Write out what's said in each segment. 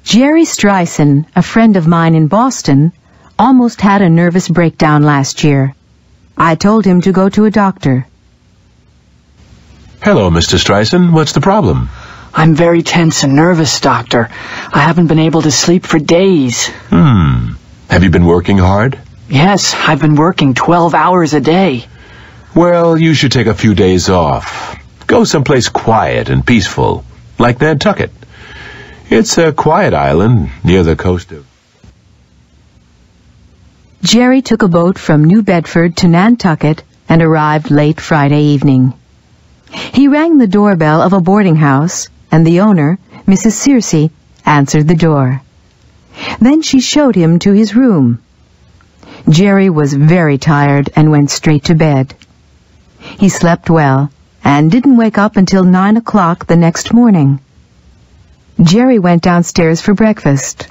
Jerry Streisand, a friend of mine in Boston, almost had a nervous breakdown last year. I told him to go to a doctor. Hello, Mr. Streisand. What's the problem? I'm very tense and nervous, Doctor. I haven't been able to sleep for days. Have you been working hard? Yes, I've been working 12 hours a day. Well, you should take a few days off. Go someplace quiet and peaceful, like Nantucket. It's a quiet island near the coast of... Jerry took a boat from New Bedford to Nantucket and arrived late Friday evening. He rang the doorbell of a boarding house, and the owner, Mrs. Searcy, answered the door. Then she showed him to his room. Jerry was very tired and went straight to bed. He slept well and didn't wake up until 9 o'clock the next morning. Jerry went downstairs for breakfast.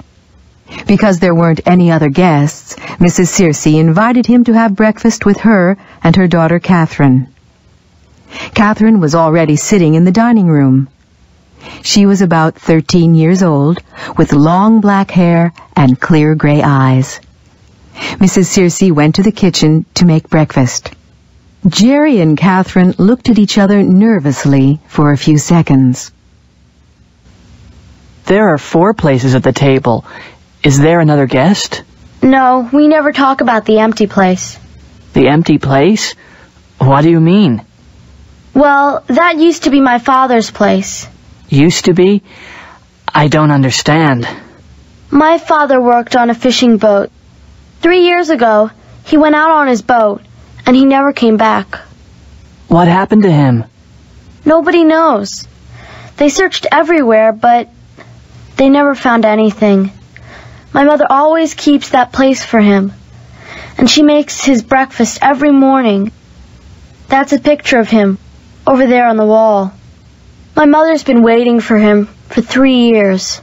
Because there weren't any other guests, Mrs. Searcy invited him to have breakfast with her and her daughter Catherine. Catherine was already sitting in the dining room. She was about 13 years old, with long black hair and clear gray eyes. Mrs. Searcy went to the kitchen to make breakfast. Jerry and Catherine looked at each other nervously for a few seconds. There are 4 places at the table. Is there another guest? No, we never talk about the empty place. The empty place? What do you mean? Well, that used to be my father's place. Used to be? I don't understand. My father worked on a fishing boat. 3 years ago, he went out on his boat, and he never came back. What happened to him? Nobody knows. They searched everywhere, but they never found anything. My mother always keeps that place for him, and she makes his breakfast every morning. That's a picture of him, over there on the wall. My mother's been waiting for him for 3 years.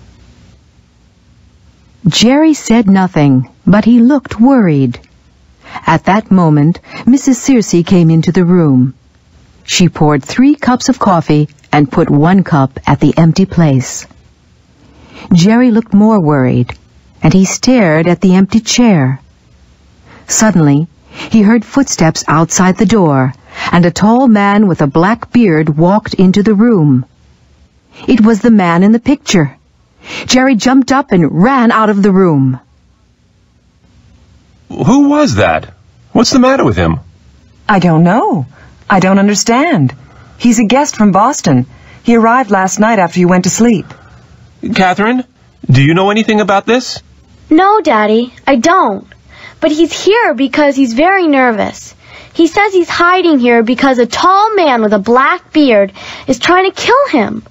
Jerry said nothing, but he looked worried. At that moment, Mrs. Searcy came into the room. She poured 3 cups of coffee and put 1 cup at the empty place. Jerry looked more worried, and he stared at the empty chair. Suddenly, he heard footsteps outside the door, and a tall man with a black beard walked into the room. It was the man in the picture. Jerry jumped up and ran out of the room. Who was that? What's the matter with him? I don't know. I don't understand. He's a guest from Boston. He arrived last night after you went to sleep. Catherine, do you know anything about this? No, Daddy, I don't. But he's here because he's very nervous. He says he's hiding here because a tall man with a black beard is trying to kill him.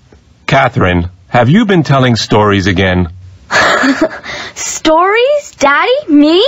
Catherine, have you been telling stories again? Stories? Daddy? Me?